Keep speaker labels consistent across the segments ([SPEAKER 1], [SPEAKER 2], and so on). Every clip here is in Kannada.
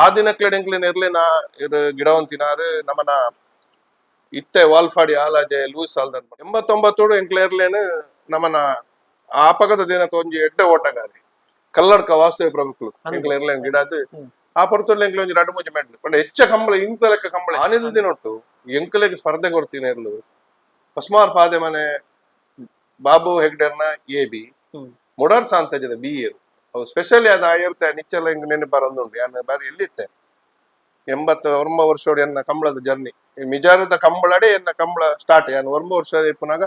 [SPEAKER 1] ಆ ದಿನಕ್ಲೆ ಎಂಕ್ಲೆ ನಾ ಗಿಡವಂತಿನಾರು ನಮ್ಮನ ಇತ್ತೆ ವಾಲ್ಫಾಡಿ ಆಲಾಜೆ ಲೂಸ್ ಸಾಲ್ದ 89 ಎಂಕ್ಲೇರ್ಲೇನು ನಮ್ಮನ ಆಪಕದ ದಿನಕ್ಕೆ ಒಂಜಿ ಎಡ್ಡೆ ಓಟಗಾರಿ ಕಲ್ಲಡ್ಕ ವಾಸ್ತವ ಪ್ರಭುಕ್ಲು ಎಂಕ್ಲೇರ್ಲೇನ್ ಗಿಡದು ಆ ಪೊರ್ತುರ್ಲೆ ಎಂಕ್ಲೆ ಒಂಜಿ 2-3 ಮೆಡ್ಲು ಪಂಡ ಹೆಚ್ಚ ಕಂಬಳ ಇಂತ ಲೆಕ್ಕ ಕಂಬಳ ಆನಿದ ದಿನೊಟ್ಟು ಎಂಕ್ಲೆಗೆ ಸ್ಪರ್ಧೆ ಕೊಡ್ತೀನಿ ಇರ್ಲು ಹೊಸ್ಮಾರ್ ಪಾದೆ ಮನೆ ಬಾಬು ಹೆಗ್ಡೆರ್ನ ಎ.ಬಿ. ಮುಡರ್ ಸಾಂತಜದ ಬಿ.ಎರು ಅವು ಸ್ಪೆಷಲಿ ಅದು ಆಯಿರ್ತೆ ನಿಚ್ಚಲ ಹಿಂಗ್ ನೆನಪು ಬರೋದುಂಟು ಯಾನ ಬಾರಿ ಎಲ್ಲಿತ್ತೆ 89 ವರ್ಷೋಡು ಎನ್ನ ಕಂಬಳದ ಜರ್ನಿ ಮಿಜಾರದ ಕಂಬಳಡೆ ಎನ್ನ ಕಂಬಳ ಸ್ಟಾರ್ಟ್ ಯಾನು 1 ವರ್ಷ ಇಪ್ಪನಾಗ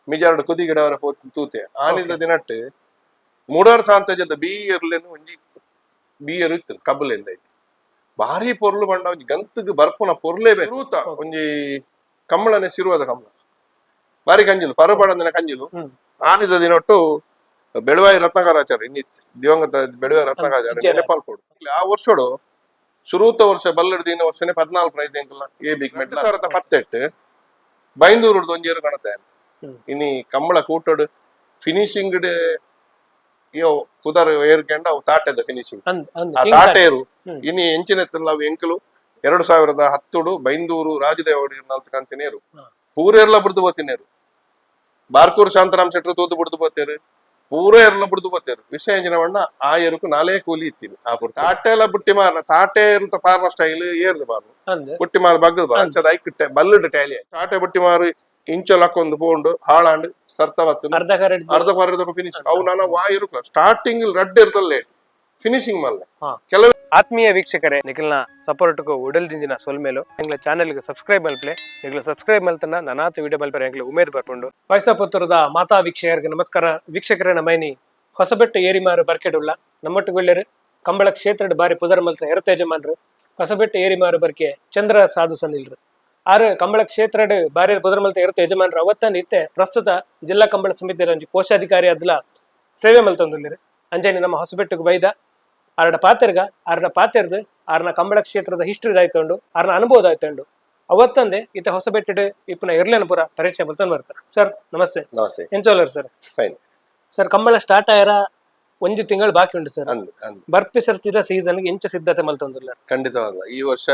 [SPEAKER 1] ಮಿಜಾರ್ಡ್ ಕುದಿ ಗಿಡವರ ತೂತೆ ಆನಿದ ದಿನಟ್ಟು ಮುಡರ್ ಸಾಂತಜದ ಬಿ.ಎರ್ಲೇನು ಒಂಜಿ ಬಿ.ಎರು ಇತ್ತು ಕಬ್ಬಲಿಂದ ಐತಿ ಭಾರಿ ಪೊರ್ಲು ಬಂಡ ಒಂಜಿ ಗಂತಗ್ ಬರ್ಪುನ ಪೊರ್ಲೇ ಬೇಕು ರೂತ ಒಂಜಿ ಕಂಬಳನೆ ಸಿರುವದ ಕಂಬಳ ಬಾರಿ ಕಂಜಿಲು ಪರಪಡಂದಿನ ಕಂಜಿಲು ಆನಿದ ದಿನೊಟ್ಟು ಬೆಳವಾಯಿ ರತ್ನಕಾರಾಚಾರ್ಯ ಇನ್ನಿತ್ತು ದಿವಂಗತ ಬೆಳವಾಯಿ ರತ್ನಕಾರಾಚಾರ್ಯ ನೆನಪಾಲ್ಕೊಡು ಆ ವರ್ಷೋಡು ಶುರುತ ವರ್ಷ ಬಲ್ಲಡ್ ದಿನ ವರ್ಷನೇ 14 ಪ್ರೈಸ್ ಎಂಕಲ್ಲ ಎ.ಬಿ. ಮೆಡ್ಲು 2018 ಬೈಂದೂರು ಒಂಜೇರು ಕಾಣುತ್ತೆ ಇನಿ ಕಂಬಳ ಕೂಟೋಡು ಫಿನಿಶಿಂಗ್ ಯೋ ಕುದರ್ ಏರ್ಕೆಂಡ ಅವು ತಾಟೆದ ಫಿನಿಶಿಂಗ್ ಆ ತಾಟೇರು ಇನಿ ಎಂಚಿನೆತ್ತಲ್ಲ ಅವು ಎಂಕಲು 2010 ಬೈಂದೂರು ರಾಜದೇವಡಿ ಕಂತಿನೇರು ಪೂರೆರ್ಲ ಬಿಡ್ದು ಬತ್ತಿನೇರು ಬಾರ್ಕೂರ್ ಶಾಂತರಾಮ್ ಶೆಟ್ರು ತೂತು ಬಿಡ್ದು ಬತ್ತೇರು ಪೂರ ಎರ್ಲ ಬಿಡ್ದು ಬತ್ತೇರು ವಿಷಯ ಎಂಜಿನ ಬಣ್ಣ ಆ ಎರುಕು 4 ಕೂಲಿ ಇತ್ತೀನಿ ಆ ಪೂರ್ ತಾಟೆ ಎಲ್ಲ ಬುಟ್ಟಿ ಮಾರ್ನ ತಾಟೆ ಇರುತ್ತ ಪಾರ್ನ ಸ್ಟೈಲ್ ಏರ್ದು ಬಾರ್ನು ಬುಟ್ಟಿ ಮಾರು ಬಗ್ಗದ ಬಾರ ಅಂಚದ ಐಕ್ಕಿಟ್ಟೆ ಬಲ್ಲಡ್ ಟ್ಯಾಲಿ ತಾಟೆ ಬುಟ್ಟಿ ಮಾರು ಇಂಚಲ್ ಹಾಕೊಂದು ಬೋಂಡು ಹಾಳಾಂಡು ಸರ್ತ ಅರ್ಧ ಕರ್ದ ಫಿನಿಶ್ ಅವು ನಾನು ಇರುಕ ಸ್ಟಾರ್ಟಿಂಗ್ ರಡ್ ಇರ್ತಲ್ಲ ಲೇಟ್ ಫಿನಿಶಿಂಗ್ ಮಲ್ಲ ಕೆಲವು
[SPEAKER 2] ಆತ್ಮೀಯ ವೀಕ್ಷಕರೇ ನಿಖಿಲ್ನ ಸಪೋರ್ಟ್ಗೂ ಉಡಲ್ದಿಂದಿನ ಸೊಲ್ಮೇಲು ಎಂಗ್ಲ ಚಾನೆಲ್ಗೆ ಸಬ್ಸ್ಕ್ರೈಬ್ ಮಲ್ಪಲೆ ನಿಖಿಲ್ ಸಬ್ಸ್ಕ್ರೈಬ್ ಮಲ್ತನ ನನಾತ ವಿಡಿಯೋ ಮಲ್ಪರೆ ಎಂಗ್ಲ ಉಮೇದ್ ಬರ್ಕೊಂಡು ವಯಸ್ಸ ಪುತ್ತೂರದ ಮಾತಾ ವೀಕ್ಷಕರಿಗೆ ನಮಸ್ಕಾರ ವೀಕ್ಷಕರೇ ನಮೈನಿ ಹೊಸಬೆಟ್ಟು ಏರಿಮಾರು ಬರ್ಕೆಡುಳ್ಳ ನಮ್ಮೊಟ್ಟಿಗೆ ಒಳ್ಳೆರು ಕಂಬಳ ಕ್ಷೇತ್ರದ ಬಾರಿ ಪುದರ್ ಮಲ್ತನ ಎರತೇಜಮಾನ್ರು ಹೊಸಬೆಟ್ಟು ಏರಿಮಾರು ಬರ್ಕೆ ಚಂದ್ರಹಸ್ ಸಾಧು ಸನಿಲ್ರು ಆರು ಕಂಬಳ ಕ್ಷೇತ್ರದ ಬಾರಿ ಪುದರ್ ಮಲ್ತ ಎರತ ಯಜಮಾನ್ರು ಅವತ್ತಂದು ಇತ್ತೆ ಪ್ರಸ್ತುತ ಜಿಲ್ಲಾ ಕಂಬಳ ಸಮಿತಿಯ ಕೋಶಾಧಿಕಾರಿ ಅದ್ಲ ಸೇವೆ ಮಲ್ತೊಂದುಲ್ಲೆರು ಅಂಜಾನಿ ನಮ್ಮ ಹೊಸಬೆಟ್ಟಿಗೆ ಬೈದ ಆರಡ ಪಾತೆರ್ದು ಆರ್ನ ಕಂಬಳ ಕ್ಷೇತ್ರದ ಹಿಸ್ಟ್ರಿ ಆಯ್ತೊಂಡು ಆರ್ನ ಅನುಭವ ಆಯ್ತೊಂಡು ಅವತ್ತಂದೆ ಇತ್ತ ಹೊಸಬೆಟ್ಟಿಡು ಇಪ್ಪನ ಇರ್ಲೇನ ಪೂರ ಪರಿಚಯ ಮಲ್ತೊಂದು ಬರ್ತಾರೆ ಸರ್ ನಮಸ್ತೆ ಎಂಚೋಲರ್ sir
[SPEAKER 1] fine
[SPEAKER 2] sir Kambala start ಆಯ್ರ 1 ತಿಂಗಳು ಬಾಕಿ ಉಂಟು ಸರ್ ಬರ್ಪಿ ಸರ್ತಿದ ಸೀಸನ್ಗೆ ಎಂಚ ಸಿದ್ಧತೆ ಮಲ್ತೊಂದುಲ್ಲ
[SPEAKER 1] ಖಂಡಿತವಾದ ಈ ವರ್ಷ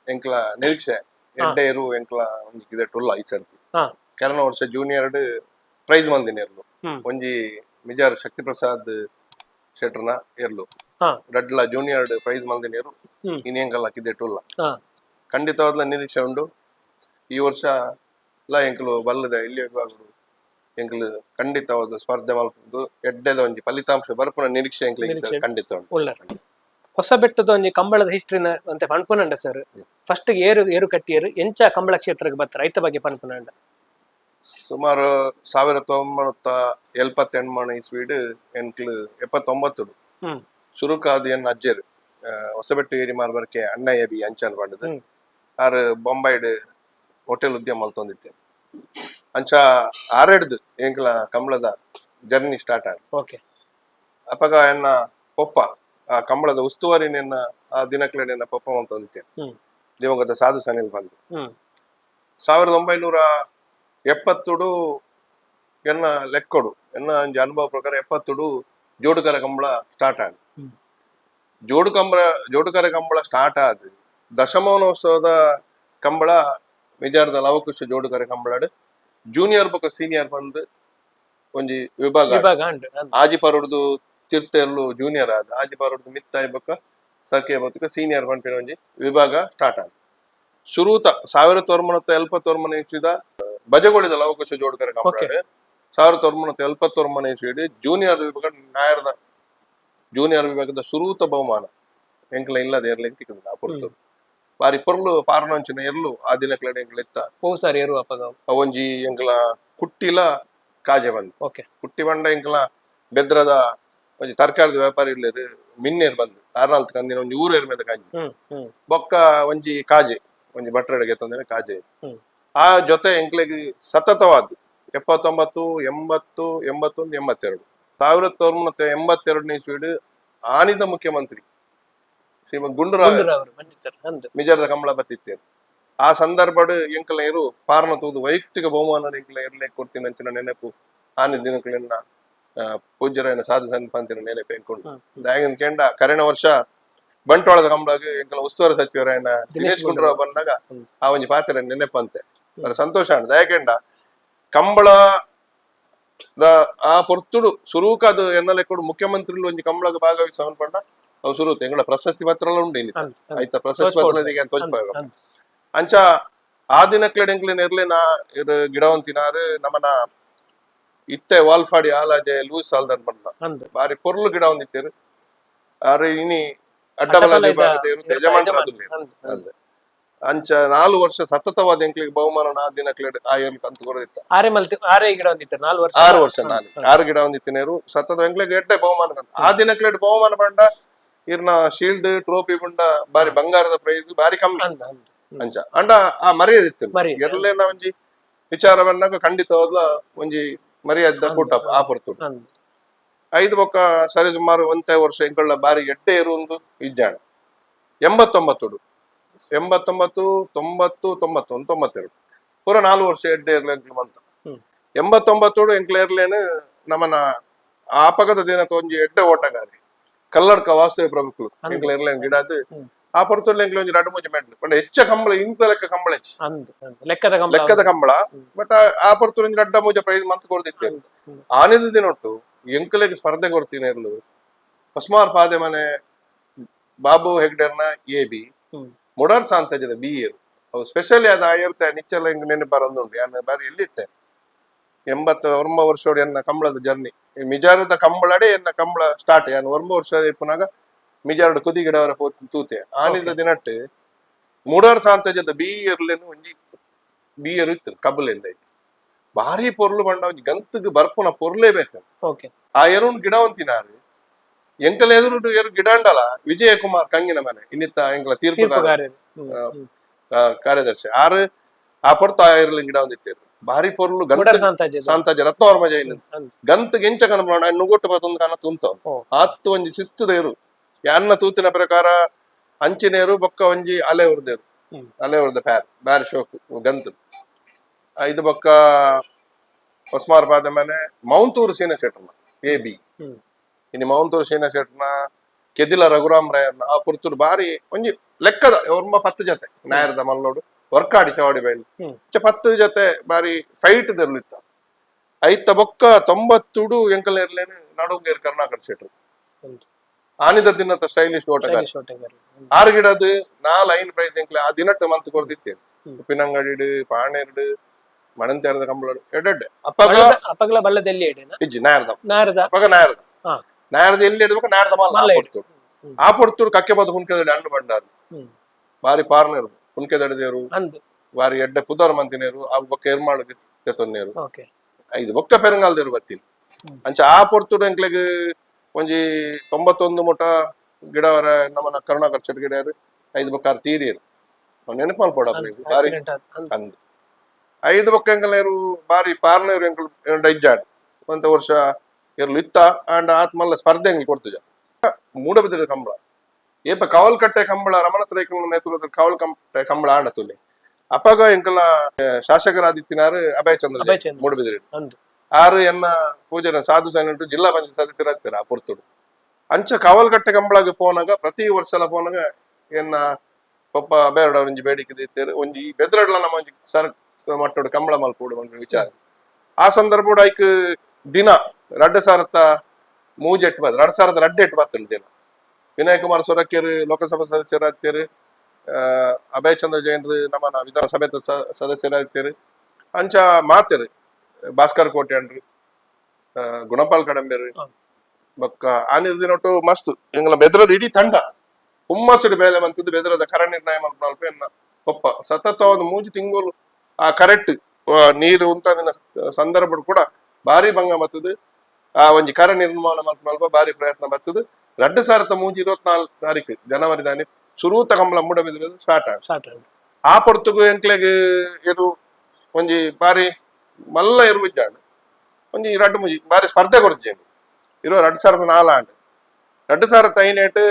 [SPEAKER 1] ಎಂಕ್ಲ ನಿರೀಕ್ಷೆ ಎಡ್ಡೆ ಇರು ಎಂಕ್ಲ ಒಂಜಿ ಟುಲ್ಲ ಈ ಸರ್ತಿ ಕೆಲನ ವರ್ಷ ಜೂನಿಯರ್ ಪ್ರೈಸ್ ಮಂದಿನ ಒಂಜಿ ಮಿಜಾರ್ ಶಕ್ತಿ ಪ್ರಸಾದ್ ಶೆಟ್ರನ ಇರ್ಲು ರಡ್ಲ ಜೂನಿಯರ್ ಪ್ರೈಸ್ ಮಂದಿನೇರು ಇನ್ನೆಂಕಲ್ಲ ಕಿದೆ ಟುಲ್ಲ ಖಂಡಿತವಾದ ನಿರೀಕ್ಷೆ ಉಂಡು ಈ ವರ್ಷ ಎಲ್ಲ ಎಂಕಲು ಬಲ್ಲದ ಇಲ್ಲಿ ಎಂಕಲು ಖಂಡಿತವಾದ ಸ್ಪರ್ಧೆ ಮಲ್ಪುದು ಎಡ್ಡೆದ ಒಂಜಿ ಫಲಿತಾಂಶ ಬರ್ಪುನ ನಿರೀಕ್ಷೆ ಎಂಕ್ಲ ಖಂಡಿತ ಉಂಟು
[SPEAKER 2] ಹೊಸ ಬೆಟ್ಟದ ಒಂಜಿ ಕಂಬಳದ ಹಿಸ್ಟ್ರಿನ ಅಂತ ಪನ್ಪುನಂಡ ಸರ್ ಫಸ್ಟ್ ಏರು ಕಟ್ಟಿಯರು ಎಂಚ ಕಂಬಳ ಕ್ಷೇತ್ರಕ್ಕೆ ಬರ್ತಾರೆ ರೈತ ಬಗ್ಗೆ ಪನ್ಪುನಂಡ
[SPEAKER 1] ಸುಮಾರು 1978 ಇಸ್ವೀಡ್ ಎಂಕ್ಲು 79 ಶುರುಕಾದ ಎನ್ ಅಜ್ಜರು ಹೊಸಬೆಟ್ಟು ಏರಿಮಾರು ಬರ್ಕೆ ಅಣ್ಣ ಎ.ಬಿ. ಅಂಚನ್ ಪಂಡದು ಆರು ಬೊಂಬೈಡ್ ಹೋಟೆಲ್ ಉದ್ಯಮ ಮಲ್ತೊಂದಿರ್ತೇನೆ ಅಂಚ ಆರೆಡ್ದು ಎಂಕ್ಲ ಕಂಬಳದ ಜರ್ನಿ ಸ್ಟಾರ್ಟ್ ಆಗಿ ಅಪಗ ಎನ್ನ ಪೊಪ್ಪ ಆ ಕಂಬಳದ ಉಸ್ತುವಾರಿ ನಿನ್ನ ಆ ದಿನಕ್ಲೆ ನಿನ್ನ ಪೊಪ್ಪ ಮಲ್ತೊಂದಿರ್ತೇನೆ ದಿವಂಗತ ಸಾಧು ಸನಿಲ್ ಬಂದು 1970 ಎನ್ನ ಲೆಕ್ಕೊಡು ಎನ್ನ ಅನುಭವ ಪ್ರಕಾರ 70 ಜೋಡುಕರ ಕಂಬಳ ಸ್ಟಾರ್ಟ್ ಆಗಿ ಜೋಡುಕರ ಕಂಬಳ ಸ್ಟಾರ್ಟ್ ಆದ ದಶಮಾನೋತ್ಸವದ ಕಂಬಳ ಮಿಜಾರದ ಲವಕುಶ ಜೋಡುಕರ ಕಂಬಳ ಜೂನಿಯರ್ ಬೊಕ ಸೀನಿಯರ್ ಬಂದು ಒಂಜಿ ವಿಭಾಗ ಆಜಿಪರುಡ್ದು ತಿರ್ತೆರ್ಲು ಜೂನಿಯರ್ ಆದ ಆಜಿಪರುಡ್ದು ಮಿತ್ತಾಯಿ ಬೊಕ ಸರ್ಕೆ ಬೊಕ್ಕ ಸೀನಿಯರ್ ಪಂಪಿನ ಒಂಜಿ ವಿಭಾಗ ಸ್ಟಾರ್ಟ್ ಆದ ಶುರುತ 1970 ಇಸ್ವಿದ ಬಜಗೋಳಿದ ಲವಕುಶ ಜೋಡುಕರ ಕಂಬಳ 1970 ಇಸ್ವಿಡ್ ಜೂನಿಯರ್ ವಿಭಾಗ ನಾಯರದ ಜೂನಿಯರ್ ವಿಭಾಗದ ಶುರುತ ಬಹುಮಾನ ಎಂಕ್ಲ ಇಲ್ಲದ ಏರ್ಲಿಂಗ್ ತಿಕ್ಕದ ಆ ಪುರ್ತು ಬಾರಿ ಪೊರ್ಲು ಪಾರ್ನಂಚಿನ ಎರ್ಲು ಆ ದಿನಕ್ಲ ಎಂಕ್ಲ ಇತ್ತ ಒಂಜಿ ಎಂಕ್ಲ ಕುಟ್ಟಿಲ ಕಾಜೆ ಬಂದು ಕುಟ್ಟಿ ಬಂಡ ಎಂಕ್ಲ ಬೆದ್ರದ ಒಂಜಿ ತರಕಾರಿದ ವ್ಯಾಪಾರಿ ಇರ್ಲೇರು ಮಿನ್ನೇರ್ ಬಂದು 6-4 ಕಂದಿನ ಒಂಜಿ ಊರೇರ್ ಮೇಲೆ ಕಾಂಜಿ ಬೊಕ್ಕ ಒಂಜಿ ಕಾಜೆ ಒಂಜಿ ಭಟ್ರಡೆಗೆ ತೊಂದರೆ ಕಾಜೆ ಆ ಜೊತೆ ಎಂಕ್ಲೆಗ್ ಸತತವಾದ 79 80 81 82 1982 ಇಸ್ವಿಡ್ ಆನಿದ ಮುಖ್ಯಮಂತ್ರಿ ಶ್ರೀಮದ್ ಗುಂಡೂರಾವ್ ಮಿಜಾರದ ಕಂಬಳ ಬತ್ತಿತ್ತೇರು ಆ ಸಂದರ್ಭಡ್ ಎಂಕಲ ಇರು ಪಾರ್ನ ತೂದು ವೈಯಕ್ತಿಕ ಬಹುಮಾನ ಎಂಕಲ ಇರ್ಲೆ ಕೊಡ್ತೀನಿ ಅಂಚಿನ ನೆನಪು ಆನಿದ ದಿನಕ್ಲೆನ್ನ ಪೂಜ್ಯರಾಯನ ಸಾಧು ಪಂತಿನ ನೆನಪು ಎಂಕೊಂಡು ದಾಯನ್ ಕೆಂಡ ಕರೆನ ವರ್ಷ ಬಂಟ್ವಾಳದ ಕಂಬಳಾಗ ಎಂಕಲ ಉಸ್ತುವಾರಿ ಸಚಿವರಾಯನ ದಿನೇಶ್ ಗುಂಡೂರಾವ್ ಬಂದಾಗ ಆ ಒಂಜಿ ಪಾತ್ರ ನೆನಪಂತೆ ಸಂತೋಷ ಆಂಡ್ ಯಾಕೆಂಡ ಕಂಬಳ ಆ ಪೊರ್ತುಡು ಸುರೂಕ ಅದು ಎನ್ನಲೆಕ್ಕಡು ಮುಖ್ಯಮಂತ್ರಿಗಳು ಒಂಜಿ ಕಂಬಳಗ ಭಾಗವಹಿಸವನ್ ಪಂಡ ಅವು ಸುರೂತ್ ಎಂಗಳ ಪ್ರಶಸ್ತಿ ಪತ್ರ ಉಂಡು ಇನ್ನಿತ ಆಯ್ತಾ ಪ್ರಶಸ್ತಿ ಪತ್ರ ತೋಚ್ಪಾಗ ಅಂಚ ಆ ದಿನಕ್ಲೆಡ್ ಎಂಕ್ಲೆನ್ ಎರ್ಲೆನ ಗಿಡವಂತಿನಾರು ನಮನ ಇತ್ತೆ ವಾಲ್ಫಾಡಿ ಆಲಾಜೆ ಲೂಸ್ ಸಾಲ್ದನ್ ಪಂಡ ಬಾರಿ ಪೊರ್ಲು ಗಿಡ ಒಂದಿತ್ತೇರು ಆರು ಇನಿ ಅಡ್ಡಬಲ ದೇವರು ಯಜಮಾನ ಅಂಚ 4 ವರ್ಷ ಸತತವಾದ ಎಂಕ್ಲಿಗೆ ಬಹುಮಾನ ಆ ದಿನಕ್ಲೆಡ್ ಆ ಏರ್ಲಿಕ್ಕೆ ಅಂತ ಕೊಡದಿತ್ತ 6 ವರ್ಷ 6 ಗಿಡ ಒಂದಿತ್ತಿನೇರು ಸತತ ಎಂಕ್ಲಿಗೆ ಎಡ್ಡೆ ಬಹುಮಾನ ಆ ದಿನಕ್ಲೆಡ್ ಬಹುಮಾನ ಪಂಡ ಇರ್ನ ಶೀಲ್ಡ್ ಟ್ರೋಫಿ ಪಂಡ ಬಾರಿ ಬಂಗಾರದ ಪ್ರೈಸ್ ಬಾರಿ ಕಮ್ಮಿ ಅಂಚ ಅಂಡ ಆ ಮರ್ಯಾದಿತ್ತು ಎರ್ಲೇನ ಒಂಜಿ ವಿಚಾರವನ್ನಾಗ ಖಂಡಿತವಾದ ಒಂಜಿ ಮರ್ಯಾದ ಕೂಟ ಆ ಪೊರ್ತು 5 ಬೊಕ್ಕ ಸರಿ ಸುಮಾರು 1 ವರ್ಷ ಎಂಕಳ್ಳ ಬಾರಿ ಎಡ್ಡೆ ಇರುವುದು ಇಜ್ಜಾಣ 89 89 90 90 92 ಪೂರ 4 ವರ್ಷ ಎಡ್ಡೆ ಇರ್ಲಿ ಎಂಕ್ಲು ಬಂತ 89 ಎಂಕ್ಲ ಇರ್ಲೇನು ನಮನ ಆಪಗದ ದಿನಕ್ಕೆ ಒಂಜಿ ಎಡ್ಡೆ ಓಟಗಾರಿ ಕಲ್ಲಡ್ಕ ವಾಸ್ತವ ಪ್ರಭುಕ್ಲು ಎಂಕ್ಲ ಇರ್ಲೇನ್ ಗಿಡದು ಆ ಪೊರ್ತುಡ್ಲ ಎಂಕ್ಲ ಒಂಜಿ 2-3 ಮೆಡ್ಲ್ ಪಂಡ ಹೆಚ್ಚ ಕಂಬಳ ಇಂತ ಲೆಕ್ಕ ಕಂಬಳ ಲೆಕ್ಕದ ಕಂಬಳ ಬಟ್ ಆ ಪೊರ್ತುಡ್ ಒಂಜಿ 2-3 ಪ್ರೈಸ್ ಮಂತ್ ಕೊಡ್ತಿತ್ತೆ ಆನಿದ ದಿನೊಟ್ಟು ಎಂಕಲೆಗೆ ಸ್ಪರ್ಧೆ ಕೊಡ್ತೀನಿ ಇರ್ಲು ಹೊಸ್ಮಾರ್ ಪಾದೆ ಮನೆ ಬಾಬು ಹೆಗ್ಡೆರ್ನ AB ಮುಡರ್ ಸಾಂತಜದ BA ಅವು ಸ್ಪೆಷಲಿ ಅದ ಇರುತ್ತೆ ನಿಚ್ಚಲ ಹಿಂಗ್ ನೆನಪು ಬರೋದುಂಟು ಯಾನ ಬಾರಿ ಎಲ್ಲಿತ್ತೆ 89 ವರ್ಷ ಎನ್ನ ಕಂಬಳದ ಜರ್ನಿ ಮಿಜಾರದ ಕಂಬಳಡೆ ಎನ್ನ ಕಂಬಳ ಸ್ಟಾರ್ಟ್ ಯಾನು 1 ವರ್ಷ ಇಪ್ಪನಾಗ ಮಿಜಾರ್ಡ್ ಕುದಿ ಗಿಡವರ ತೂತೆ ಆನಿದ ದಿನಟ್ಟು ಮುಡರ್ ಸಾಂತಜದ BA ಒಂಜಿ BA ಇತ್ತು ಕಬ್ಬಲಿಂದ ಐತಿ ಭಾರಿ ಪೊರ್ಲು ಬಂಡ ಒಂಜಿ ಗಂತಗ್ ಬರ್ಪುನ ಪೊರ್ಲೇ ಬೇತ ಆ ಎರುಣ್ ಗಿಡವಂತಿನಾರು ಎಂಕಲ ಎದುರು ಎರು ಗಿಡ ಅಂಡಲ ವಿಜಯ ಕುಮಾರ್ ಕಂಗಿನ ಮನೆ ಇನ್ನಿತ್ತ ಎಂಕಲ ತೀರ್ಪು ಕಾರ್ಯದರ್ಶಿ ಆರು ಆ ಪೊರ್ತ ಇರ್ಲಿ ಗಿಡ ಒಂದಿತ್ತೇರು ಭಾರಿ ಪೊರ್ಲು ಸಾಂತಾಜ ರತ್ನವರ್ಮ ಜೈನ್ ಗಂತ ಗೆಂಚ ಕನ್ಬೋಣ ನುಗೊಟ್ಟು ಬತ್ತೊಂದು ಕಾನ ತುಂತವ್ ಆತ್ತು ಒಂಜಿ ಶಿಸ್ತುದೇರು ಯಾನ್ನ ತೂತಿನ ಪ್ರಕಾರ ಅಂಚಿನೇರು ಬೊಕ್ಕ ಒಂಜಿ ಅಲೆ ಹೊರ್ದ ಪ್ಯಾರ್ ಬ್ಯಾರಿ ಶೋಕು ಗಂತು 5 ಬೊಕ್ಕ ಹೊಸ್ಮಾರ್ ಪಾದ ಮನೆ ಮೌಂತೂರು ಸೀನ ಶೆಟ್ರನ AB ಇನ್ನು ಮೌಂತೂರು ಸೀನ ಶೆಟ್ರನ ಕೆದಿಲ ರಘುರಾಮ್ ರಾಯರ್ನ ಆ ಪುರ್ತೂರು ಬಾರಿ ಒಂಜಿ ಲೆಕ್ಕದ 10 ಜೊತೆ ನಾಯರದ ಮಲ್ಲೋಡು ವರ್ಕಾಡಿ ಚವಾಡಿ ಬೈಲ್ 10 ಜೊತೆ ಬಾರಿ ಫೈಟ್ ದರ್ಲಿತ್ತ ಐತ ಬೊಕ್ಕ 90 ಎಂಕಲ್ ಇರ್ಲೇನು ನಡುಂಗೇರ್ ಕರ್ನಾಕರ್ ಶೆಟ್ರು ಆನಿದ ದಿನದ ಸ್ಟೈಲಿಸ್ಟ್ ಓಟಗಾರ 6 ಗಿಡದು 4 ಪ್ರೈಸ್ ಎಂಕ್ಲೆ ಆ ದಿನಟ್ಟು ಮಂತ್ ಕೊಡ್ದಿತ್ತೇನು ಉಪ್ಪಿನಂಗಡಿ ಪಾಣೇರ್ಡು ಮಣಂತ್ಯಾರದ ಕಂಬಳಡು ಎಡ್ಡೆ ಅಪ್ಪಗಲ ಬಲ್ಲದಲ್ಲಿ ಇಜ್ಜಿ ನಾಯರದ ಅಪ್ಪಗ ನಾಯರದ ಎಲ್ಲಿ ಇಡ್ಬೇಕು ನಾಯರದ ಮಲ್ಲ ಪೊರ್ತುಡು ಆ ಪೊರ್ತುಡು ಕಕ್ಕೆ ಬದ ಹುಣ್ಕೆದಡಿ ಹಣ್ಣು ಬಂಡಾರು ಬಾರಿ ಪಾರ್ನೇರು ಹುಣ್ಕೆದಡಿದೇರು ಬಾರಿ ಎಡ್ಡೆ ಪುದರ್ ಮಂತಿನೇರು ಆ ಬೊಕ್ಕ ಎರ್ಮಾಳು ಕೆತ್ತೊನ್ನೇರು 5 ಬೊಕ್ಕ ಪೆರಂಗಾಲ್ದೇರು ಬತ್ತೀನಿ ಅಂಚ ಆ ಪೊರ್ತುಡು ಎಂಕ್ಲೆಗ್ ಒಂಜಿ 91 ಮುಟ ಗಿಡವರ ನಮ್ಮನ ಕರುಣಾಕರ್ ಚೆಟ್ ಗಿಡರು 5 ಬೊಕ್ಕ ತೀರಿಯರು ನೆನಪು ಮಲ್ಪಡ ಬಾರಿ ಅಂದ್ 5 ಬೊಕ್ಕ ಎಂಕಲೇರು ಬಾರಿ ಪಾರ್ನೇರು ಎಂಕಲ್ ಇಜ್ಜಾಡು 1 ವರ್ಷ ಎರ್ಲು ಇತ್ತ ಅಂಡ್ ಆತ್ಮಲ್ಲ ಸ್ಪರ್ಧೆ ಎಂಗ್ಲಿ ಕೊಡ್ತಿಜ ಮೂಡಬಿದ್ರೆ ಕಂಬಳ ಏಪ ಕವಲ್ ಕಟ್ಟೆ ಕಂಬಳ ರಮಣತ್ರ ನೇತೃತ್ವದ ಕವಲ್ ಕಟ್ಟೆ ಕಂಬಳ ಆಡತುಲಿ ಅಪ್ಪಗ ಎಂಕಲ ಶಾಸಕರಾದಿತ್ತಿನಾರು ಅಭಯ ಚಂದ್ರ ಮೂಡಬಿದ್ರೆ ಆರು ಎನ್ನ ಪೂಜನ ಸಾಧು ಸೈನಿಟ್ಟು ಜಿಲ್ಲಾ ಪಂಚಾಯತ್ ಸದಸ್ಯರಾಗ್ತಾರೆ ಆ ಪುರ್ತುಡು ಅಂಚ ಕವಲ್ ಕಟ್ಟೆ ಕಂಬಳಾಗ ಪೋನಾಗ ಪ್ರತಿ ವರ್ಷಲ ಪೋನಾಗ ಎನ್ನ ಪಪ್ಪ ಅಭಯಡ ಒಂಜಿ ಬೇಡಿಕೆ ಇತ್ತೇರು ಒಂಜಿ ಬೆದ್ರಡ್ಲ ನಮ್ಮ ಒಂಜಿ ಸರ್ ಮಟ್ಟೋಡು ಕಂಬಳ ಮಲ್ಪೋಡು ಒಂದು ವಿಚಾರ ಆ ಸಂದರ್ಭ ಐಕ್ ದಿನ 2000 ಮೂಜೆಟ್ಟು ಬದ್ 2002 ಬತ್ತುಂಡು ದಿನ ವಿನಯ್ ಕುಮಾರ್ ಸೊರಕೇರು ಲೋಕಸಭಾ ಸದಸ್ಯರಾಗ್ತೇರು ಅಭಯ ಚಂದ್ರ ಜೈನ್ರು ನಮ್ಮನ ವಿಧಾನಸಭೆ ಸದಸ್ಯರಾಗ್ತೇರು ಅಂಚ ಮಾತೇರು ಭಾಸ್ಕರ್ ಕೋಟೆ ಅಂಡ್ರು ಗುಣಪಾಲ್ ಕಡಂಬೇರು ಬೊಕ್ಕ ಆನಿದ ದಿನೊಟ್ಟು ಮಸ್ತ್ ಎಂಗ್ಲ ಬೆದ್ರದ ಇಡೀ ತಂಡ ಹುಮ್ಮಸುಡು ಬೇಲೆ ಮಂತದ್ದು ಬೆದ್ರದ ಕರ ನಿರ್ಣಯ ಮಲ್ಪ ಎನ್ನ ಪಪ್ಪ ಸತತವಾದ 3 ತಿಂಗಳು ಆ ಕರೆಕ್ಟ್ ನೀರು ಉಂತಾದಿನ ಸಂದರ್ಭ ಕೂಡ ಬಾರಿ ಭಂಗ ಬತ್ತದು ಆ ಒಂಜಿ ಕರ ನಿರ್ಮಾಣ ಮಲ್ಪ ಬಾರಿ ಪ್ರಯತ್ನ ಬತ್ತದು 2024 ತಾರೀಕು ಜನವರಿ ದಾನಿ ಸುರೂತ ಕಂಬಳ ಮೂಡ ಬೆದ್ರದು ಸ್ಟಾರ್ಟ್ ಆ ಪೊರ್ತುಗು ಎಂಕ್ಲೆಗ್ ಎರು ಒಂಜಿ ಬಾರಿ ಮಲ್ಲ ಎರು ಇಜ್ಜಾಂಡು ಒಂಜಿ 2-3 ಬಾರಿ ಸ್ಪರ್ಧೆ ಕೊಡ್ತೇನೆ ಇರೋ 2004 ಆಂಡ್ 2005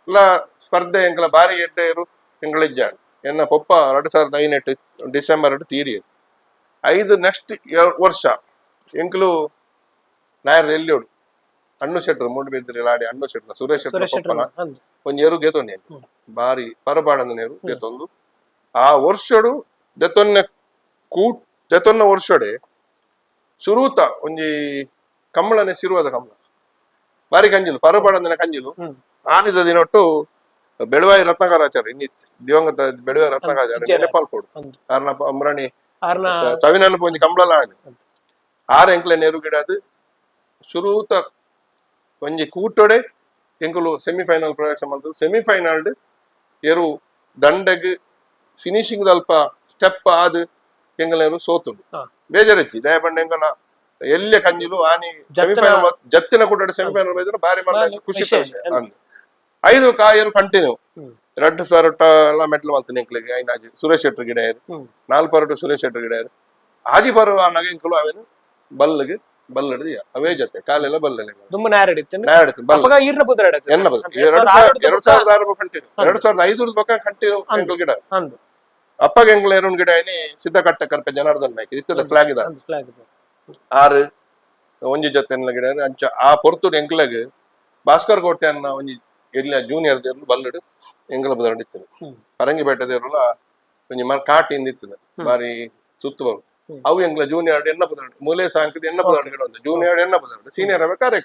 [SPEAKER 1] ಎಲ್ಲ ಸ್ಪರ್ಧೆ ಎಂಕಲ ಬಾರಿ ಎಡ್ಡೆ ಇರು ಎಂಗಳ ಇಜ್ಜಾಂಡು ಎನ್ನ ಪೊಪ್ಪ 2005 ಡಿಸೆಂಬರ್ ತೀರಿಯರು 5 ನೆಕ್ಸ್ಟ್ ವರ್ಷ ಎಂಕಲು ನಾಯರ್ದ ಎಲ್ಲಿಯೋಡು ಅಣ್ಣು ಶೆಟ್ರು ಮೂಡುಬಿದ್ರಿ ಲಾಡಿ ಅಣ್ಣು ಶೆಟ್ರ ಸುರೇಶ್ ಶೆಟ್ರ ಪಪ್ಪನ
[SPEAKER 2] ಅಂದ್
[SPEAKER 1] ಒಂಜಿ ಏರು ಗೆತೊಂಡಿ ಬಾರಿ ಪರಪಾಡಂದ ನೇರು ಗೆತೊಂದು ಆ ವರ್ಷಡು ದೆತೊನ್ನ ವರ್ಷಡೆ ಶುರೂತ ಒಂಜಿ ಕಮ್ಮಳನೆ ಸಿರುವದ ಕಮ್ಮಳ ಬಾರಿ ಕಂಜಿಲು ಪರಪಾಡಂದನೆ ಕಂಜಿಲು ಆನಿದ ದಿನೊಟ್ಟು ಬೆಳವಾಯಿ ರತ್ನಕಾರಾಚಾರ್ಯ ಇನ್ನಿತ್ತು ದಿವಂಗತ ಬೆಳವಾಯಿ ರತ್ನಕಾರಾಚಾರ್ಯ ನೆನಪಾಲ್ಪೋಡು ಆರ್ನ ಅಮ್ರಾಣಿ ಸವಿನನ್ನು ಪೊಂಜಿ ಕಂಬಳ ಆಡಿ ಆರು ಎಂಕ್ಲೆ ನೆರು ಗಿಡದು ಶುರೂತ ಒಂಜಿ ಕೂಟೊಡೆ ಎಂಕುಲು ಸೆಮಿಫೈನಲ್ ಪ್ರವೇಶ ಮಾಡ್ತದೆ ಸೆಮಿಫೈನಲ್ ಎರು ದಂಡಗ್ ಫಿನಿಶಿಂಗ್ ಅಲ್ಪ ಸ್ಟೆಪ್ ಆದ್ ಎಂಗಲೇರು ಸೋತುಂಡು ಬೇಜಾರಚ್ಚಿ ದಯಪಂಡ ಎಂಕಲ ಎಲ್ಲೆ ಕಂಜಿಲು ಆನಿ ಸೆಮಿಫೈನಲ್ ಜತ್ತಿನ ಕೂಟೊಡೆ ಸೆಮಿಫೈನಲ್ ಬೈದ್ರೆ ಬಾರಿ ಮಲ್ಲ ಖುಷಿ ಅಂದ್ 5 ಕಾಯರು ಕಂಟಿನ್ಯೂ 2 ಸರಟ ಎಲ್ಲ ಮೆಟ್ಲು ಮಾಡ್ತೀನಿ ಎಂಕ್ಲಿಗೆ ಐನಾಜಿ ಸುರೇಶ್ ಶೆಟ್ರು ಗಿಡ 4 ಪರಟು ಸುರೇಶ್ ಶೆಟ್ರು ಗಿಡ ಆಜಿ ಬರುವ ನಗ ಎಂಕಲು ಅವೇನು ಬಲ್ಲಿಗೆ ಬಲ್ಲಡಿದ ಅವೇ ಜೊತೆ ಕಾಲೆಲ್ಲ ಬಲ್ಲೆಲ್ಲ ಎನ್ನ 2006 ಕಂಟಿನ್ಯೂ 2005 ಬೊಕ್ಕ ಕಂಟಿನ್ಯೂ ಎಂಕಲ್ ಗಿಡ ಅಪ್ಪಗೆ ಎಂಕ್ಲ ಎರಡು ಗಿಡ ಏನಿ ಸಿದ್ಧಕಟ್ಟ ಕರ್ಪೆ ಜನಾರ್ದನ್ ನಾಯ್ಕ ಇತ್ತದ ಫ್ಲಾಗ್ ಇದ 6 ಒಂಜಿ ಜೊತೆ ಗಿಡ ಅಂಚ ಆ ಪೊರ್ತುಡು ಎಂಕ್ಲೆಗ್ ಭಾಸ್ಕರ್ ಕೋಟೆ ಅನ್ನ ಒಂಜಿ ಎಲ್ಲ ಜೂನಿಯರ್ ದೇವ್ರು ಬಲ್ಲಡು ಎಂಗಲ ಬದಿತ್ತು ಪರಂಗಿ ಬೇಟೆ ದೇವ್ರಲ್ಲ ಒಂಜಿ ಮರ ಕಾಟಿಂದ ಇತ್ತದ ಬಾರಿ ಸುತ್ತು ಬರು ಅವು ಎಂಗ್ಲ ಜೂನಿಯರ್ ಎನ್ನ ಬದಾಡು ಮೂಲೆ ಸಾಂಕದ ಎನ್ನ ಬದಾಡು ಗಿಡ ಒಂದು ಜೂನಿಯರ್ ಎನ್ನ ಬದಾಡು ಸೀನಿಯರ್ ಅವ ಕಾರ್ಯ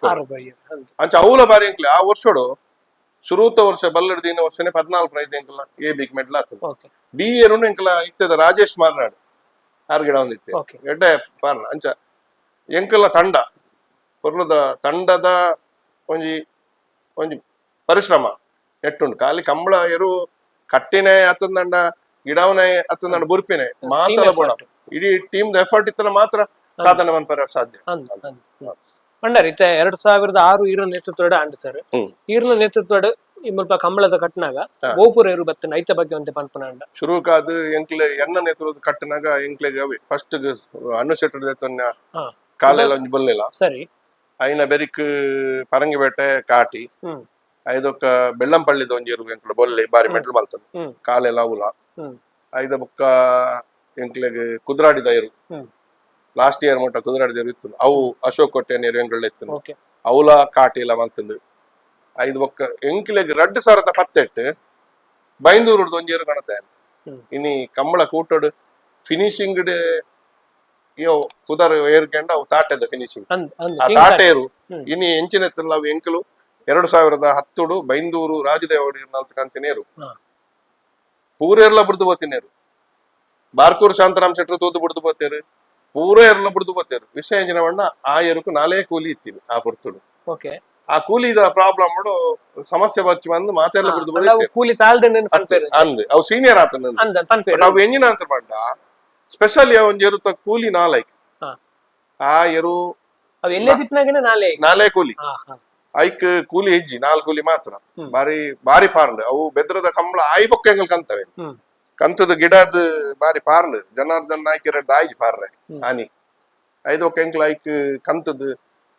[SPEAKER 1] ಅಂಚ ಅವಲ ಬಾರಿ ಎಂಕ್ಲೆ ಆ ವರ್ಷಡು ಶುರೂತ ವರ್ಷ ಬಲ್ಲಡ್ ದಿನ ವರ್ಷನೇ 14 ಪ್ರೈಸ್ ಎಂಕಲ ಎ ಬಿಗ್ ಮೆಡಲ್ ಆಗ್ತದೆ ಡಿ ಏರು ಎಂಕಲ ಇತ್ತದ ರಾಜೇಶ್ ಮಾರ್ನಾಡು 6 ಗಿಡ ಒಂದಿತ್ತು ಎಡ್ಡೆ ಪಾರ್ನ ಅಂಚ ಎಂಕಲ ತಂಡ ಪೊರ್ಲದ ತಂಡದ ಒಂಜಿ ಒಂಜಿ ಪರಿಶ್ರಮ ಎಟ್ಟುಂಡು ಖಾಲಿ ಕಂಬಳ ಎರು ಕಟ್ಟಿನೇ ಹತ್ತಂದಂಡ ಗಿಡವನೇ ಹತ್ತಂದಂಡ ಬುರ್ಪಿನೇ ಮಾತ್ರ ಬೋಡ ಇಡೀ ಟೀಮ್ ಎಫರ್ಟ್ ಇತ್ತನ ಮಾತ್ರ ಸಾಧನೆ ಮನ್ಪರ ಸಾಧ್ಯ
[SPEAKER 2] ಪಂಡರ್ ಇತ್ತೆ 2006 ಈರ್ನ ನೇತೃತ್ವಡ್ ಆಂಡ್ ಸರ್ ಈರ್ನ ನೇತೃತ್ವಡ್ ಈ ಮುಲ್ಪ ಕಂಬಳದ ಕಟ್ಟಿನಾಗ ಗೋಪುರ ಇರು ಬತ್ತನ ಐತ ಬಗ್ಗೆ ಒಂತೆ ಪನ್ಪನ
[SPEAKER 1] ಶುರುಕಾದ ಎಂಕ್ಲೆ ಎನ್ನ ನೇತೃತ್ವದ ಕಟ್ಟಿನಾಗ ಎಂಕ್ಲೆಗೆ ಅವೆ ಫಸ್ಟ್ ಅನ್ನು ಶೆಟ್ಟರ್ ದೇತನ್ನ ಕಾಲೆಲ್ಲ ಒಂಜಿ ಬಲ್ಲಿಲ್ಲ ಸರಿ ಐನ ಬೆರಿಕ್ ಪರಂಗಿ ಬೇಟೆ ಕಾಟಿ ಐದೊಕ್ಕ ಬೆಳ್ಳಂಪಳ್ಳಿದ ಒಂಜಿ ಎಂಕ್ಲ ಬೊಲ್ಲೆ ಬಾರಿ ಮೆಟ್ಲು ಮಲ್ತನು ಕಾಲೆಲ್ಲ ಅವಲ ಐದ ಬೊಕ್ಕ ಎಂಕ್ಲೆಗ್ ಕುದ್ರಾಡಿದ ಇರು ಲಾಸ್ಟ್ ಇಯರ್ ಮೊಟ್ಟ ಕುದ್ರಾಡಿದ ಇತ್ತು ಅವು ಅಶೋಕ್ ಕೊಟ್ಟೆ ನೀರು ಎಂಕ್ಲ ಇತ್ತು ಅವಲ ಕಾಟಿ ಎಲ್ಲ ಮಲ್ತಂಡು ಐದು ಬೊಕ್ಕ ಎಂಕ್ಲೆಗ್ 2018 ಬೈಂದೂರುಡ್ದು ಒಂಜಿ ಕಾಣುತ್ತೆ ಇನಿ ಕಂಬಳ ಕೂಟೋಡು ಫಿನಿಶಿಂಗ್ ಯೋ ಕುದರ್ ಏರ್ಕೆಂಡ ಅವು ತಾಟೆದ ಫಿನಿಶಿಂಗ್ ಆ ತಾಟೇರು ಇನಿ ಎಂಚಿನೆತ್ತಲ್ಲ ಅವು ಎಂಕಲು 2010 ಬೈಂದೂರು ರಾಜದೇವಡಿ ಕಂತಿನೇರು ಪೂರೆರ್ಲ ಬಿಡ್ದು ಬೋತಿನೇರು ಬಾರ್ಕೂರ್ ಶಾಂತರಾಮ್ ಶೆಟ್ರು ತೂತು ಬಿಡ್ದು ಬೋತೇರು ಪೂರ ಎರ್ಲ ಬಿಡ್ದು ಬೋತೇರು ವಿಷಯ ಎಂಜಿನ ಬಣ್ಣ ಆ ಏರುಕು 4 ಕೂಲಿ ಇತ್ತೀನಿ ಆ ಪುರ್ತುಡು ಆ ಕೂಲಿದ ಪ್ರಾಬ್ಲಮ್ ಸಮಸ್ಯೆ ಬರ್ಚಿ ಬಂದು ಮಾತೆಲ್ಲ ಬಿಡ್ದು
[SPEAKER 2] ಕೂಲಿ
[SPEAKER 1] ಅಂದ್ ಅವು ಸೀನಿಯರ್ ಆತ ಅವು ಎಂಜಿನ ಅಂತ ಬಂಡ ಸ್ಪೆಷಲ್ ಒಂಜಿ ಎರು ಕೂಲಿ 4 ಆ ಎರು 4 ಕೂಲಿ ಐಕ್ ಕೂಲಿ ಹೆಜ್ಜಿ 4 ಕೂಲಿ ಮಾತ್ರ ಬಾರಿ ಬಾರಿ ಪಾರ್ಂಡ್ ಅವು ಬೆದ್ರದ ಕಂಬಳ ಆಯ್ ಬೊಕ್ಕ ಎಂಗಲ್ ಕಂತವೆ ಕಂತದ ಗಿಡದ ಬಾರಿ ಪಾರ್ಂಡ್ ಜನಾರ್ದನ್ ನಾಯ್ಕ ಆಯ್ಜಿ ಪಾರ್ರೆ ಆನಿ ಐದು ಬೊಕ್ಕ ಎಂಕ್ಲ ಐಕ್ ಕಂತದ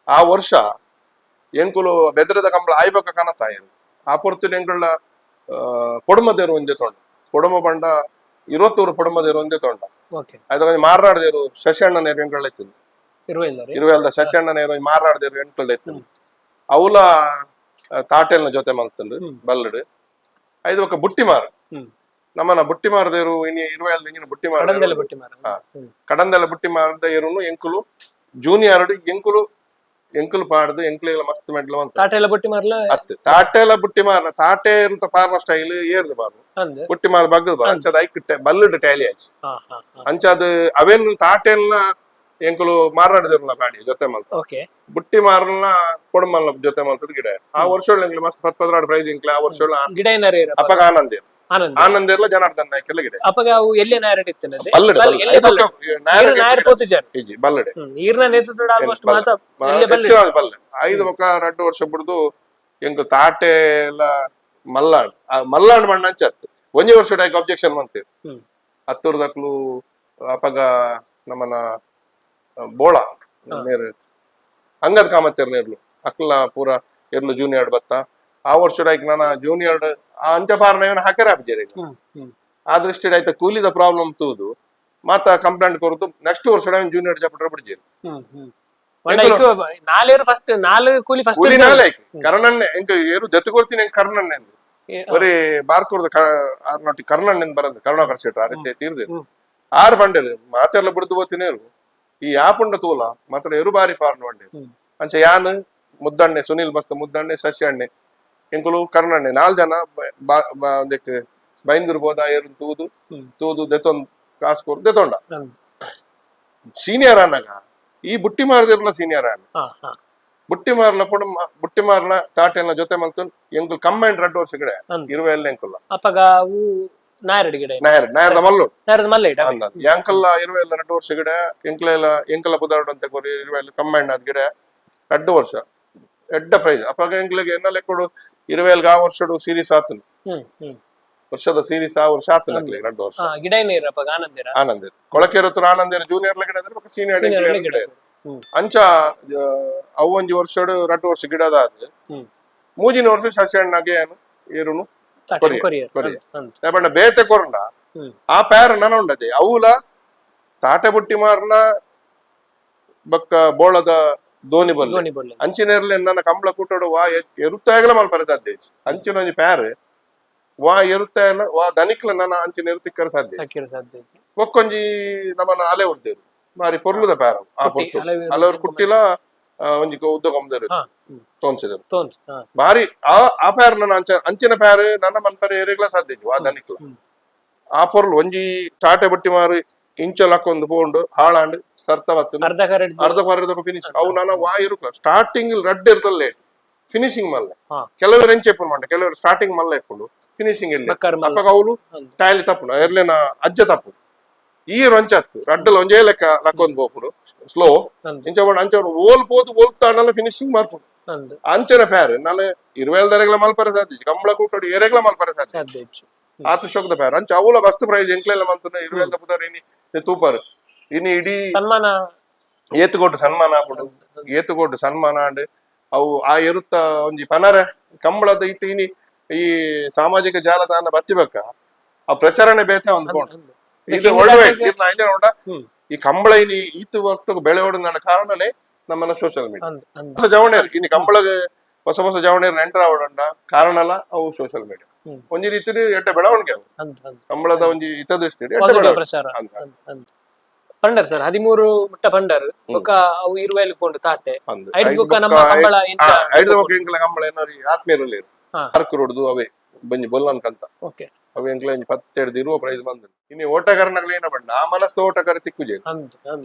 [SPEAKER 1] ಆ ವರ್ಷ ಎಂಕುಲು ಬೆದ್ರದ ಕಂಬಳ ಆಯ್ ಬೊಕ್ಕ ಕನತಾಯ ಆ ಪೊರ್ತು ಎಂಕುಳ ಪೊಡಮದೇರು ಒಂದೇ ತೊಂಡ ಪೊಡಮ ಬಂಡ 20 ಪೊಡಮದೇರು ಒಂದೇ ತೊಂಡ ಐದು ಮಾರಾಡ್ದೇರು ಶಶಣ್ಣನೇರು ಎಂಕಳ ಎತ್ತು ಇರುವೆಲ್ದ ಶಶಣ್ಣನೇರು ಮಾರಾಡ್ದೇರು ಎಂಕಳ ಎತ್ತು ಅವಲ ತಾಟೆಲ್ನ ಜೊತೆ ಮಲ್ತಂಡು ಬಲ್ಲಡ್ ಐದು ಬೊಕ್ಕ ಬುಟ್ಟಿಮಾರ್ ನಮ್ಮನ ಬುಟ್ಟಿಮಾರದೇರು ಇನಿ 20 ಎಂಜಿನ ಬುಟ್ಟಿಮಾರ ಕಡಂದೆಲ್ಲ ಬುಟ್ಟಿಮಾರದ ಏರುನು ಎಂಕುಲು ಜೂನಿಯರ್ ಎಂಕುಲು ಪಾಡ್ದು ಎಂಕ್ಲೆಗಳ ಮಸ್ತ್ ಮೆಡ್ಲು ಅಂತ ತಾಟೆಲ್ಲ ಬುಟ್ಟಿಮಾರ ತಾಟೆ ಅಂತ ಪಾರ್ನ ಸ್ಟೈಲ್ ಏರ್ದು ಬಾರ್ನು ಬುಟ್ಟಿಮಾರ ಬಗ್ಗದ್ ಬಾರ್ ಅಂಚದ ಐಕ್ ಬಲ್ಲಡ್ ಟ್ಯಾಲಿ ಆಯ್ತು ಅಂಚದ ಅವೇನು ತಾಟೆಲ್ನ ಎಂಕುಲು ಮಾರಾಡಿದಿರ್ನ ಪಾಡಿ ಜೊತೆ ಮಲ್ತ ಬುಟ್ಟಿ ಮಾರನ ಕೊಡಮಲ್ಲ ಜೊತೆ ಮಲ್ತದ ಗಿಡ ಆ ವರ್ಷ ಮಸ್ತ್ 16 ಪ್ರೈಸ್ ಎಂಕ್ಲೆ ಆ ವರ್ಷ ಅಪಗ ಆನಂದೇರ್ಲ ಜನಾರ್ದನ್ ನಾಯ್ಕೆಲ್ಲ ಗಿಡ
[SPEAKER 2] ಅಪಗ ಅವು ಎಲ್ಲೇ ನಾಯರಡ್ ಇತ್ತನೆ
[SPEAKER 1] ಬಲ್ಲಡೆ
[SPEAKER 2] ಈರ್ನ ನೇತೃತ್ವದ ಆಲ್ಮೋಸ್ಟ್ ಮಾತ
[SPEAKER 1] ಬಲ್ಲಡೆ 5 ಬೊಕ್ಕ 2 ವರ್ಷ ಬಿಡ್ದು ಎಂಕ್ ತಾಟೆ ಎಲ್ಲ ಮಲ್ಲಾಂಡ್ ಮಣ್ಣ ಅಂಚತ್ ಒಂಜಿ ವರ್ಷ ಡೈಕ್ ಅಬ್ಜೆಕ್ಷನ್ ಮಂತೇವೆ ಹತ್ತೂರ್ದಕ್ಲು ಅಪಗ ನಮ್ಮನ ಬೋಳ ನೇರು ಅಂಗದ ಕಾಮತ್ತೇರ್ ನೇರ್ಲು ಅಕ್ಲ ಪೂರ ಎರ್ಲು ಜೂನಿಯರ್ ಬತ್ತ ಆ ವರ್ಷ ಡೈಕ್ ನಾನ ಜೂನಿಯರ್ ಆ ಅಂಚ ಪಾರ್ನ ಹಾಕರ ಅಬ್ಜೆರೆ ಆ ದೃಷ್ಟಿ ಆಯ್ತ ಕೂಲಿದ ಪ್ರಾಬ್ಲಮ್ ತೂದು ಮಾತ ಕಂಪ್ಲೇಂಟ್ ಕೊರತು ನೆಕ್ಸ್ಟ್ ವರ್ಷ ಜೂನಿಯರ್ ಜಪಟ್ರ ಬಿಡ್ಜೇರಿ
[SPEAKER 2] ನಾಲೇರು ಫಸ್ಟ್ ನಾಲ್ ಕೂಲಿ ಫಸ್ಟ್
[SPEAKER 1] ಕೂಲಿ ನಾಲೆ ಕರ್ಣಣ್ಣೆ ಎಂಕ ಏರು ದತ್ತು ಕೊಡ್ತೀನಿ ಎಂಕ ಕರ್ಣಣ್ಣೆ ಎಂದು ಒರೇ ಬಾರ್ಕೂರ್ದ ಆರ್ನೊಟ್ಟಿ ಕರ್ಣಣ್ಣೆ ಬರಂದು ಕರುಣಾಕರ್ ಶೆಟ್ರು ಅರಿತೆ ತೀರ್ದೆ 6 ಬಂಡೇರು ಮಾತೆಲ್ಲ ಬಿಡ್ದು ಹೋತಿನೇರು ಈ ಯಾಪುಂಡ ತೂಲ ಮಾತ್ರ ಎರು ಬಾರಿ ಪಾರ್ನ ಬಂಡೇರು ಅಂಚ ಯಾನ್ ಮುದ್ದಣ್ಣೆ ಸುನಿಲ್ ಬಸ್ತ ಮುದ್ದಣ್ಣೆ ಶಶಿ ಅಣ್ಣೆ ಎಂಕುಲು ಕರ್ಣಣ್ಣೆ 4 ಜನ ಒಂದಕ್ಕೆ ಬೈಂದೂರು ಬೋದ ಏರು ತೂದು ದೆತ್ತೊಂದು ಕಾಸು ಕೊಡು ದೆತ್ತೊಂಡ ಸೀನಿಯರ್ ಅನ್ನಗ ಈ ಬುಟ್ಟಿ ಮಾರದಿರಲ್ಲ ಸೀನಿಯರ್ ಅಣ್ಣ ಬುಟ್ಟಿ ಮಾರ್ಲ ಪುಡ ಬುಟ್ಟಿ ಮಾರ್ಲ ತಾಟೆಲ್ಲ ಜೊತೆ ಮಲ್ತು ಎಂಕುಲ್ ಕಂಬೈಂಡ್ 2 ವರ್ಷ ಗಿಡ 20 ಎಂಕುಲ್ಲ
[SPEAKER 2] ಅಪ್ಪಗ ನಾಯರಡಿ ಗಿಡ
[SPEAKER 1] ನಾಯರದ ಮಲ್ಲು
[SPEAKER 2] ಮಲ್ಲ
[SPEAKER 1] ಎಂಕಲ್ಲ 20 2 ವರ್ಷ ಗಿಡ ಎಂಕಲ ಬುದಾರ್ಡ್ ಅಂತ ಕೊರಿ 20 ಕಂಬೈಂಡ್ ಆದ ಗಿಡ 2 ವರ್ಷ ಎಡ್ಡ ಪ್ರೈಸ್ ಅಪ್ಪಗ ಎಂಕ್ಲಿಗೆ ಎನ್ನಲೆ ಕೊಡು 20 ಆ ವರ್ಷಡು ಸೀರೀಸ್ ಆತನು ವರ್ಷದ ಸೀರೀಸ್ ಆ ವರ್ಷ ಆತನ 2 ವರ್ಷ
[SPEAKER 2] ಗಿಡ ನೀರ ಅಪ್ಪಗ
[SPEAKER 1] ಆನಂದೇರ್ ಕೊಳಕೇರ ಹತ್ರ ಆನಂದೇರ್ ಜೂನಿಯರ್ ಗಿಡ ಅದ್ರ ಸೀನಿಯರ್ ಗಿಡ ಅಂಚ ಅವೊಂಜಿ ವರ್ಷಡು 2 ವರ್ಷ ಗಿಡದ ಆದ್ ಮೂಜಿನ ವರ್ಷ ಶಶಿ ಅಣ್ಣಗೆ ಏನು ಏರುನು ಕೊರಿಯರ್ ಬೇತೆ ಕೊರಂಡ ಆ ಪ್ಯಾರ ನನ ಉಂಡದೆ ಅವುಲ ತಾಟೆ ಬುಟ್ಟಿ ಮಾರ್ಲ ಬಕ್ಕ ಬೋಳದ ದೋಣಿ ಬಲ್ಲ ಅಂಚಿನೇರ್ಲೆ ನನ್ನ ಕಂಬಳ ಕೂಟೋಡು ವಾ ಎರುತ್ತಾಗಲ ಮಲ್ಪರದೆ ಅಂಚಿನ ಒಂಜಿ ಪ್ಯಾರ್ ವಾ ಎರುತ್ತಾಗಲ ವಾ ದನಿಕ್ಲ ನನ್ನ ಅಂಚಿನ ಎರುತ್ತಿಕ್ಕರ ಸಾಧ್ಯ ಒಕ್ಕೊಂಜಿ ನಮ್ಮನ್ನ ಅಲೆ ಹೊಡ್ದೇರು ಬಾರಿ ಪೊರ್ಲುದ ಪ್ಯಾರ ಆ ಪೊರ್ತು ಅಲವರು ಕುಟ್ಟಿಲ ಒಂಜಿ ಉದ್ಯೋಗಂದರು ತೋನ್ಸಿದರು ಬಾರಿ ಆ ಪ್ಯಾರ್ ನನ್ನ ಅಂಚಿನ ಪ್ಯಾರ್ ನನ್ನ ಮನ್ಪರ ಏರಿಗ್ಲ ಸಾಧ್ಯ ವಾ ದನಿಕ್ಲ ಆ ಪೊರ್ಲು ಒಂಜಿ ತಾಟೆ ಬುಟ್ಟಿ ಮಾರು ಇಂಚಲ್ ಹಾಕೊಂದು ಬೋಂಡು ಹಾಳಾಂಡು ಸರ್ತ ಅರ್ಧ ಕರದಕ್ಕೆ ಫಿನಿಶ್ ಅವು ನನ್ನ ವಾ ಇರುಕ್ಲ ಸ್ಟಾರ್ಟಿಂಗ್ ರಡ್ ಇರ್ತಲ್ಲ ಲೇಟ್ ಫಿನಿಶಿಂಗ್ ಮಲ್ಲ ಕೆಲವರು ಎಂಚ ಎಪ್ಪ ಮಾಡ ಕೆಲವರು ಸ್ಟಾರ್ಟಿಂಗ್ ಮಲ್ಲ ಇಟ್ಕೊಂಡು ಫಿನಿಶಿಂಗ್ ಇಲ್ಲಿ ಅಪ್ಪಗ ಅವಳು ಟೈಲಿ ತಪ್ಪು ಎರ್ಲೇನ ಅಜ್ಜ ತಪ್ಪು ಈ ರಂಚತ್ತು ರಡ್ಡಲ್ ಒಂಜೇ ಲೆಕ್ಕ ಲಕ್ಕೊಂದು ಬೋಪುಡು ಸ್ಲೋ ಇಂಚ ಅಂಚ ಓಲ್ ಪೋದು ಓಲ್ತಾನಲ್ಲ ಫಿನಿಶಿಂಗ್ ಮಾಡ್ಪುಡು ಅಂಚನ ಪ್ಯಾರ್ ನಾನು 20 ದರೆಗ್ಲ ಮಲ್ಪರ ಸಾಧ್ಯ ಕಂಬಳ ಕೂಟೋಡು ಏರೆಗ್ಲ ಮಲ್ಪರ ಸಾಧ್ಯ ಆತು ಶೋಕದ ಪ್ಯಾರ್ ಅಂಚ ಅವಳ ಮಸ್ತ್ ಪ್ರೈಸ್ ಎಂಕ್ಲೆಲ್ಲ ಮಂತನ 20 ಪುದರ್ ಇನಿ ತೂಪರ್ ಇನ್ನು ಇಡೀ
[SPEAKER 2] ಸನ್ಮಾನ
[SPEAKER 1] ಏತುಗೊಟ್ಟು ಸನ್ಮಾನ ಹಾಕೊಂಡು ಏತುಗೊಟ್ಟು ಸನ್ಮಾನ ಅಂಡ್ ಅವು ಆ ಎರುತ್ತ ಒಂಜಿ ಪನರ ಕಂಬಳದ ಇನಿ ಈ ಸಾಮಾಜಿಕ ಜಾಲತಾಣ ಬತ್ತಿಬೇಕ ಆ ಪ್ರಚಾರಣೆ ಬೇತೆ ಅಂದ್ಕೊಂಡು ಇದು ಒಳ್ಳೆ ನೋಡ ಈ ಕಂಬಳ ಇನಿ ಈತು ಒಟ್ಟು ಬೆಳೆ ಹೊಡೆದ ಕಾರಣನೇ ನಮ್ಮನ್ನ ಸೋಷಿಯಲ್ ಮೀಡಿಯಾ ಜವಣೇರ್ ಇನ್ನು ಕಂಬಳಗೆ ಹೊಸ ಹೊಸ ಜವಣೇರ್ ಎಂಟರ್ ಆವಡಂಡ ಕಾರಣ ಅಲ್ಲ ಅವು ಸೋಷಿಯಲ್ ಮೀಡಿಯಾ ಒಂಜಿ ರೀತಿ ಎಡ್ಡೆ ಬೆಳವಣಿಗೆ ಅವು ಕಂಬಳದ ಒಂಜಿ ಹಿತದೃಷ್ಟಿ
[SPEAKER 2] ಪಂಡರ್ ಸರ್ 13 ಮುಟ್ಟ ಪಂಡರ್ ಬೊಕ ಅವು 20 ಪೋಂಡು ತಾಟೆ ಐದು ಬೊಕ ನಮ್ಮ ಕಂಬಳ
[SPEAKER 1] ಐದು ಬೊಕ ಎಂಕ್ಲ ಕಂಬಳ ಏನಾರಿ ಆತ್ಮೀಯರಲ್ಲಿ ಪಾರ್ಕ್ ರೋಡ್ದು ಅವೇ ಬಂಜಿ ಬೊಲ್ಲನ್ ಕಂತ ಅವು ಎಂಕ್ಲ 17 ಇರುವ ಪ್ರೈಸ್ ಬಂದ ಇನ್ನು ಓಟಗಾರನಾಗ್ಲಿ ಏನ ಬಣ್ಣ ಆ ಮನಸ್ಸು ಓಟಗಾರ ತಿಕ್ಕುಜೆ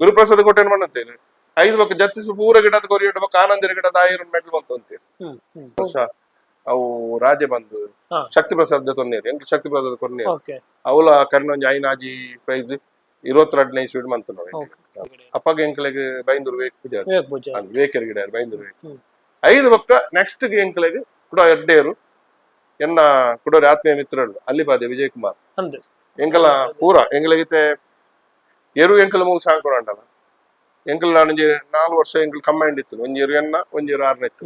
[SPEAKER 1] ಗುರುಪ್ರಸಾದ್ ಕೊಟ್ಟೆನ್ ಮಣ್ಣಂತೇನೆ 5 ಬೊಕ ಜತ್ತಿಸು ಪೂರ ಗಿಡದ ಕೊರಿಯಡ್ ಬೊಕ ಆನಂದಿರ ಗಿಡದ ಐರನ್ ಮೆಡಲ್ ಬಂತು ಅಂತೇಳಿ ವರ್ಷ ಅವು ರಾಜೆ ಬಂದು ಶಕ್ತಿ ಪ್ರಸಾದ್ ತೊನ್ನೇರು ಎಂಕ್ ಶಕ್ತಿ ಪ್ರಸಾದ್ ಕೊನ್ನೇರು ಅವಲ ಕರ್ನೊಂಜಿ ಐನಾಜಿ ಪ್ರೈಸ್ 22 ಸ್ವೀಟ್ ಮಂತ್ ನಾವು ಅಪ್ಪಗ ಎಂಕ್ಲೆಗೆ ಬೈಂದೂರು ವೇಕ್ ಪೂಜಾರ್ ವೇಕರ್ ಗಿಡ ಬೈಂದೂರು ವೇಕ್ 5 ಬೊಕ್ಕ ನೆಕ್ಸ್ಟ್ ಎಂಕ್ಲೆಗೆ ಕೂಡ ಎಡ್ಡೇರು ಎನ್ನ ಕುಡೋರಿ ಆತ್ಮೀಯ ಮಿತ್ರರು ಅಲ್ಲಿ ಬಾದೆ ವಿಜಯ್ ಕುಮಾರ್ ಎಂಕಲ ಪೂರ ಎಂಕ್ಲೆಗಿತೆ ಎರು ಎಂಕಲ ಮೂಗು ಸಾಂಕೊಡಂಟಲ್ಲ ಎಂಕಲ್ ನಾನು 4 ವರ್ಷ ಎಂಕಲ್ ಕಂಬೈಂಡ್ ಇತ್ತು ಒಂಜಿ ಎರು ಎನ್ನ ಒಂಜಿ ಎರು 6 ಇತ್ತು